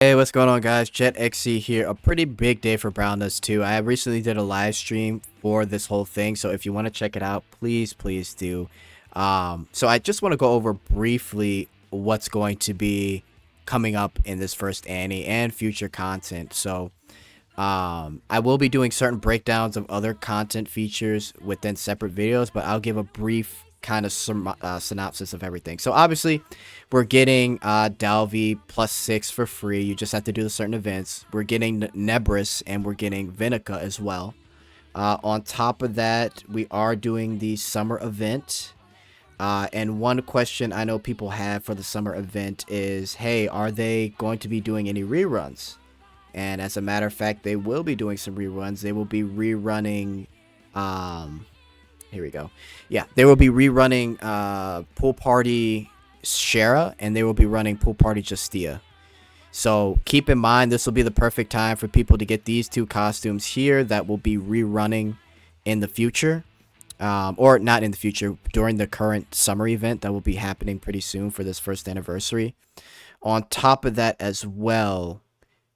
Hey, what's going on, guys? Jet XC here. A pretty big day for browndust too. I recently did a live stream for this whole thing, so if you want to check it out, please do. So I just want to go over briefly what's going to be coming up in this first Annie and future content. I will be doing certain breakdowns of other content features within separate videos, but I'll give a brief kind of synopsis of everything. So obviously, we're getting Dalvi +6 for free. You just have to do the certain events. We're getting Nebris and we're getting Vinica as well. On top of that, we are doing the summer event. And one question I know people have for the summer event is, hey, are they going to be doing any reruns? And as a matter of fact, they will be doing some reruns. They will be rerunning, here we go. Yeah, they will be rerunning Pool Party Shara, and they will be running Pool Party Justia. So keep in mind, this will be the perfect time for people to get these two costumes here that will be rerunning in the future. Or not in the future, during the current summer event that will be happening pretty soon for this first anniversary. On top of that as well,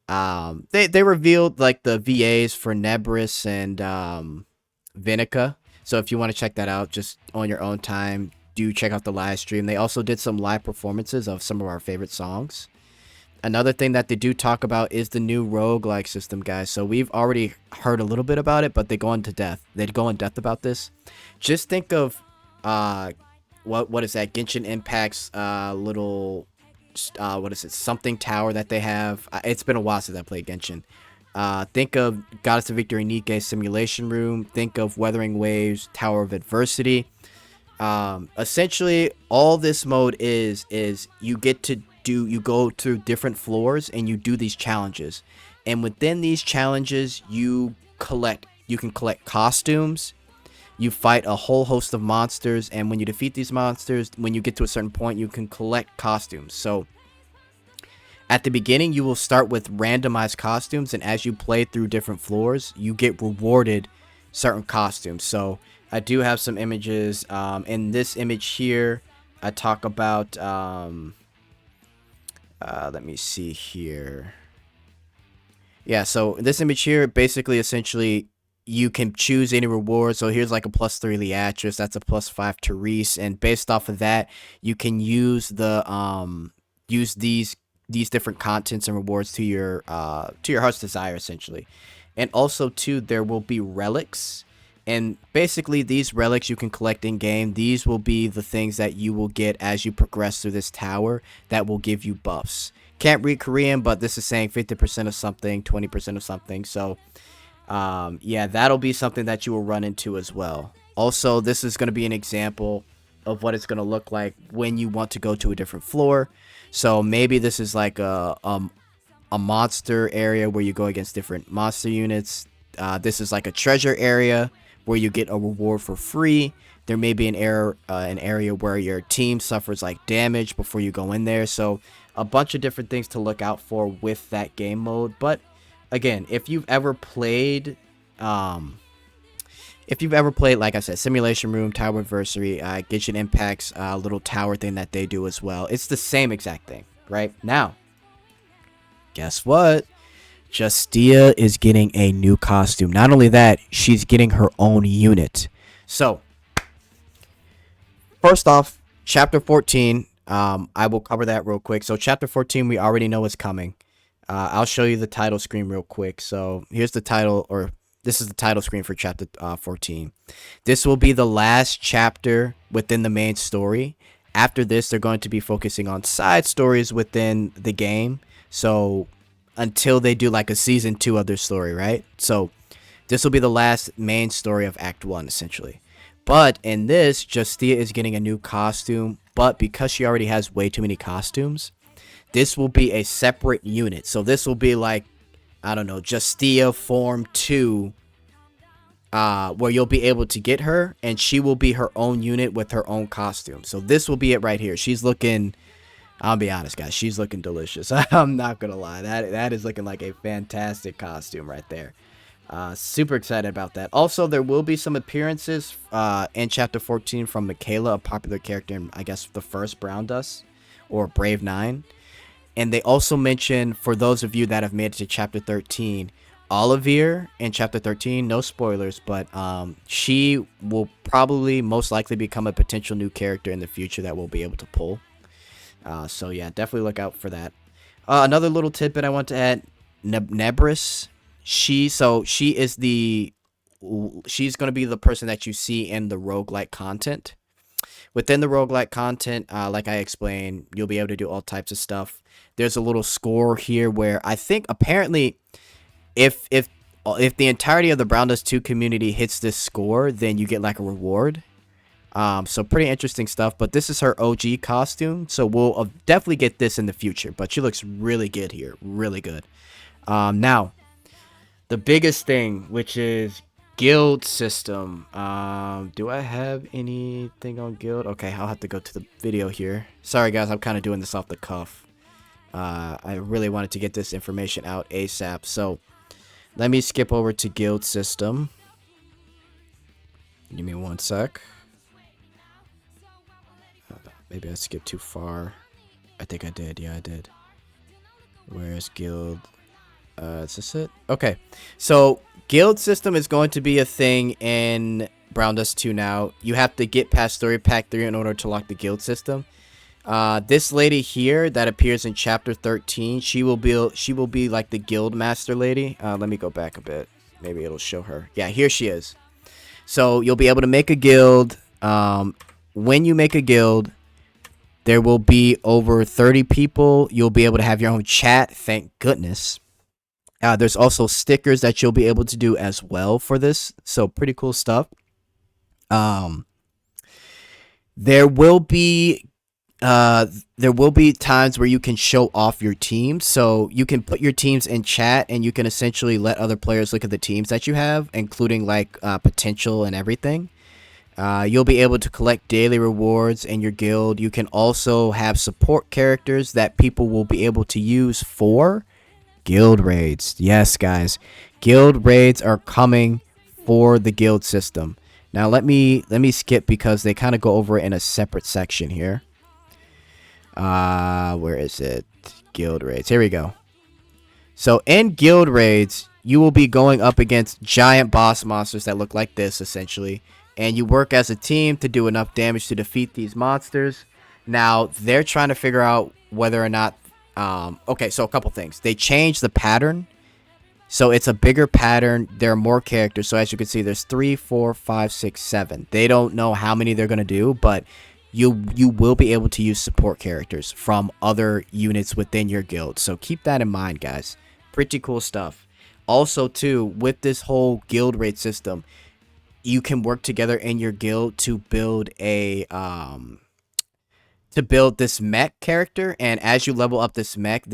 they revealed like the VAs for Nebris and Vinica. So if you want to check that out just on your own time, do check out the live stream. They also did some live performances of some of our favorite songs. Another thing that they do talk about is the new roguelike system, guys. So we've already heard a little bit about it, but they go into depth. They go in depth about this. Just think of what is that? Genshin Impact's little what is it? Something tower that they have. It's been a while since I played Genshin. Think of Goddess of Victory Nike's Simulation Room. Think of Weathering Waves, Tower of Adversity. Essentially, all this mode is you get to you go through different floors and you do these challenges. And within these challenges, you can collect costumes. You fight a whole host of monsters, and when you defeat these monsters, when you get to a certain point, you can collect costumes. So at the beginning, you will start with randomized costumes, and as you play through different floors, you get rewarded certain costumes. So I do have some images. In this image here, I talk about, let me see here. Yeah, so this image here, basically, essentially, you can choose any reward. So here's like a +3 Leatrice, that's a +5 Therese, and based off of that, you can use the use these different contents and rewards to your heart's desire, essentially. And also too, there will be relics, and basically these relics you can collect in game. These will be the things that you will get as you progress through this tower that will give you buffs. Can't read Korean, but this is saying 50% of something, 20% of something. So yeah, that'll be something that you will run into as well. Also, this is going to be an example of what it's going to look like when you want to go to a different floor. So maybe this is like a monster area where you go against different monster units. This is like a treasure area where you get a reward for free. There may be an area where your team suffers like damage before you go in there. So a bunch of different things to look out for with that game mode. But again, if you've ever played, like I said, Simulation Room, Tower Adversary, Genshin Impact's little tower thing that they do as well, it's the same exact thing, right? Now, guess what? Justia is getting a new costume. Not only that, she's getting her own unit. So, first off, Chapter 14, I will cover that real quick. So, Chapter 14, we already know is coming. I'll show you the title screen real quick. So, here's the title, or this is the title screen for Chapter 14. This will be the last chapter within the main story. After this, they're going to be focusing on side stories within the game. So, until they do like a season 2 of their story, right? So this will be the last main story of Act 1, essentially. But in this, Justia is getting a new costume, but because she already has way too many costumes, this will be a separate unit. So this will be like, I don't know, Justia Form 2, where you'll be able to get her, and she will be her own unit with her own costume. So this will be it right here. She's looking, I'll be honest, guys, she's looking delicious. I'm not gonna lie, that is looking like a fantastic costume right there. Super excited about that. Also, there will be some appearances in Chapter 14 from Michaela, a popular character in, I guess, the first browndust, or bravenine. And they also mention, for those of you that have made it to chapter 13, Olivier in chapter 13, no spoilers, but she will probably most likely become a potential new character in the future that we'll be able to pull. So yeah, definitely look out for that. Another little tidbit I want to add: Nebris. She is she's going to be the person that you see in the roguelike content. Within the roguelike content, like I explained, you'll be able to do all types of stuff. There's a little score here where I think apparently if the entirety of the browndust 2 community hits this score, then you get like a reward. So pretty interesting stuff, but this is her OG costume, so we'll definitely get this in the future, but she looks really good here, really good. Now, the biggest thing, which is guild system. Do I have anything on guild? Okay, I'll have to go to the video here. Sorry guys, I'm kind of doing this off the cuff. I really wanted to get this information out ASAP, so let me skip over to guild system. Give me one sec. Maybe I skipped too far. I think I did. Yeah, I did. Where's guild? Is this it? Okay. So, guild system is going to be a thing in browndust 2 now. You have to get past story pack 3 in order to lock the guild system. This lady here that appears in chapter 13, she will be like the guild master lady. Let me go back a bit. Maybe it'll show her. Yeah, here she is. So, you'll be able to make a guild. When you make a guild, there will be over 30 people. You'll be able to have your own chat. Thank goodness. There's also stickers that you'll be able to do as well for this. So pretty cool stuff. There will be times where you can show off your teams. So you can put your teams in chat and you can essentially let other players look at the teams that you have, including like potential and everything. You'll be able to collect daily rewards in your guild. You can also have support characters that people will be able to use for guild raids. Yes, guys. Guild raids are coming for the guild system. Now, let me skip because they kind of go over it in a separate section here. Where is it? Guild raids. Here we go. So, in guild raids, you will be going up against giant boss monsters that look like this, essentially. And you work as a team to do enough damage to defeat these monsters. Now, they're trying to figure out whether or not... okay, so a couple things. They changed the pattern. So it's a bigger pattern. There are more characters. So as you can see, there's 3, 4, 5, 6, 7. They don't know how many they're going to do, but you will be able to use support characters from other units within your guild. So keep that in mind, guys. Pretty cool stuff. Also, too, with this whole guild raid system, you can work together in your guild to build a this mech character, and as you level up this mech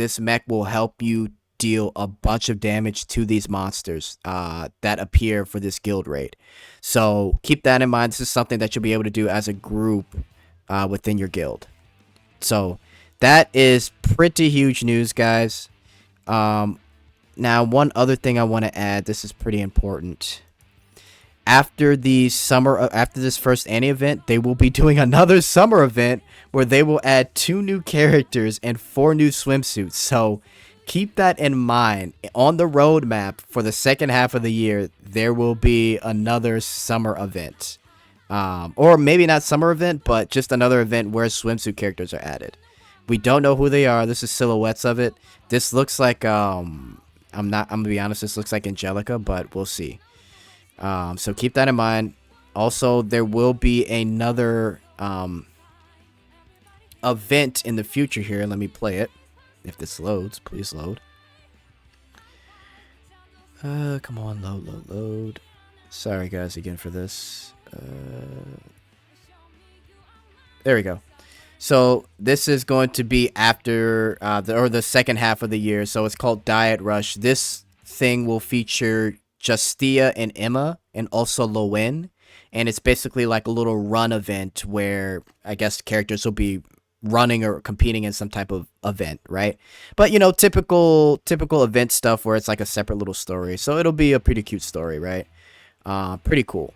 will help you deal a bunch of damage to these monsters that appear for this guild raid. So keep that in mind. This is something that you'll be able to do as a group within your guild. So that is pretty huge news, guys. Now, one other thing I want to add. This is pretty important. After this first Annie event, they will be doing another summer event where they will add 2 new characters and 4 new swimsuits. So keep that in mind. On the roadmap for the second half of the year, there will be another summer event. Or maybe not summer event, but just another event where swimsuit characters are added. We don't know who they are. This is silhouettes of it. This looks like, I'm gonna be honest, this looks like Angelica, but we'll see. So keep that in mind. Also, there will be another event in the future here. Let me play it. If this loads, please load. Come on, load. Sorry, guys, again for this. There we go. So this is going to be after the second half of the year. So it's called Diet Rush. This thing will feature Justia and Emma, and also Lowen, and it's basically like a little run event where I guess characters will be running or competing in some type of event, right? But you know, typical event stuff where it's like a separate little story. So it'll be a pretty cute story, right? Pretty cool.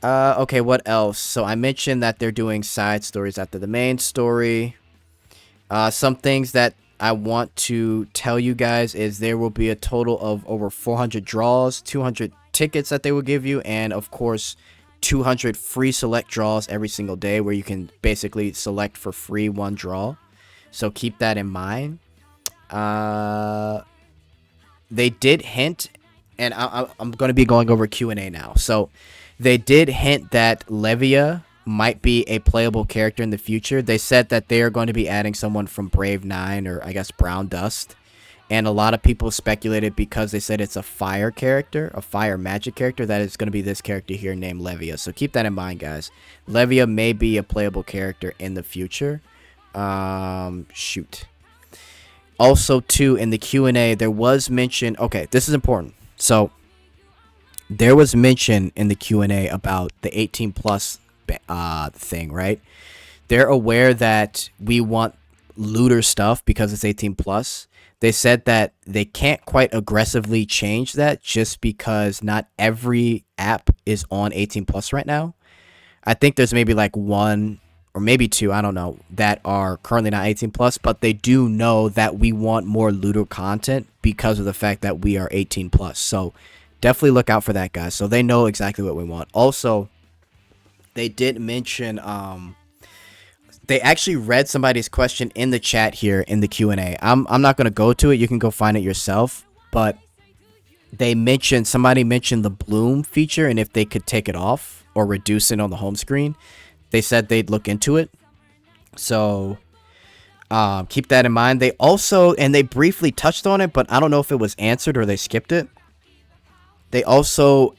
Okay, what else? So I mentioned that they're doing side stories after the main story. Some things that I want to tell you guys is there will be a total of over 400 draws, 200 tickets that they will give you, and of course 200 free select draws every single day where you can basically select for free one draw. So keep that in mind. They did hint, and I'm going to be going over Q&A now. So they did hint that Levia might be a playable character in the future. They said that they are going to be adding someone from bravenine, or I guess browndust. And a lot of people speculated because they said it's a fire character, a fire magic character, that it's going to be this character here named Levia. So keep that in mind, guys. Levia may be a playable character in the future. Shoot. Also, too, in the Q&A, there was mention... Okay, this is important. So, there was mention in the Q&A about the 18 plus thing, right? They're aware that we want looter stuff because it's 18 plus. They said that they can't quite aggressively change that just because not every app is on 18 plus right now. I think there's maybe like one or maybe two, I don't know, that are currently not 18 plus, but they do know that we want more looter content because of the fact that we are 18 plus. So definitely look out for that, guys. So they know exactly what we want. Also, they did mention they actually read somebody's question in the chat here in the Q&A. I'm not going to go to it. You can go find it yourself. But somebody mentioned the bloom feature and if they could take it off or reduce it on the home screen. They said they'd look into it. So keep that in mind. They also, and they briefly touched on it, but I don't know if it was answered or they skipped it. They also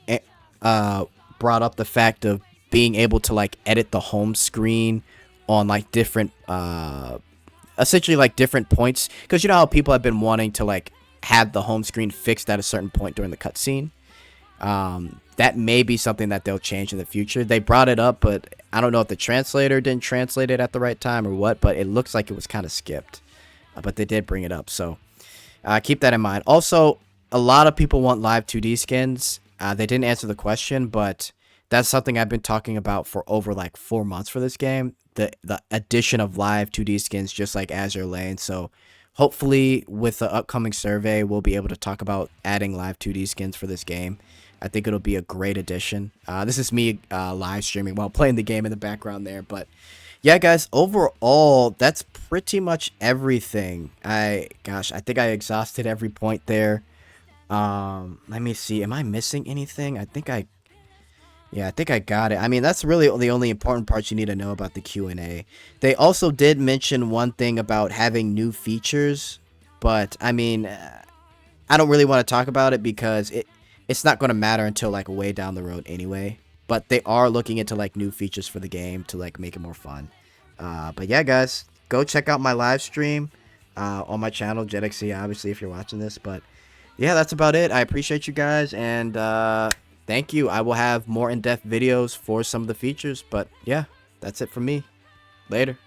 brought up the fact of being able to like edit the home screen on like different essentially like different points, because you know how people have been wanting to like have the home screen fixed at a certain point during the cutscene. That may be something that they'll change in the future. They brought it up, but I don't know if the translator didn't translate it at the right time or what, but it looks like it was kind of skipped. But they did bring it up, so keep that in mind. Also, a lot of people want live 2D skins. They didn't answer the question, but that's something I've been talking about for over like 4 months for this game. The addition of live 2D skins, just like Azure Lane. So hopefully with the upcoming survey, we'll be able to talk about adding live 2D skins for this game. I think it'll be a great addition. This is me live streaming while playing the game in the background there. But yeah, guys, overall, that's pretty much everything. I think I exhausted every point there. Let me see. Am I missing anything? I think I got it. I mean, that's really the only important parts you need to know about the Q&A. They also did mention one thing about having new features, but I mean, I don't really want to talk about it because it's not going to matter until like way down the road anyway. But they are looking into like new features for the game to like make it more fun. But yeah, guys, go check out my live stream on my channel, JetXC, obviously, if you're watching this. But yeah, that's about it. I appreciate you guys, and thank you. I will have more in-depth videos for some of the features, but yeah, that's it from me. Later.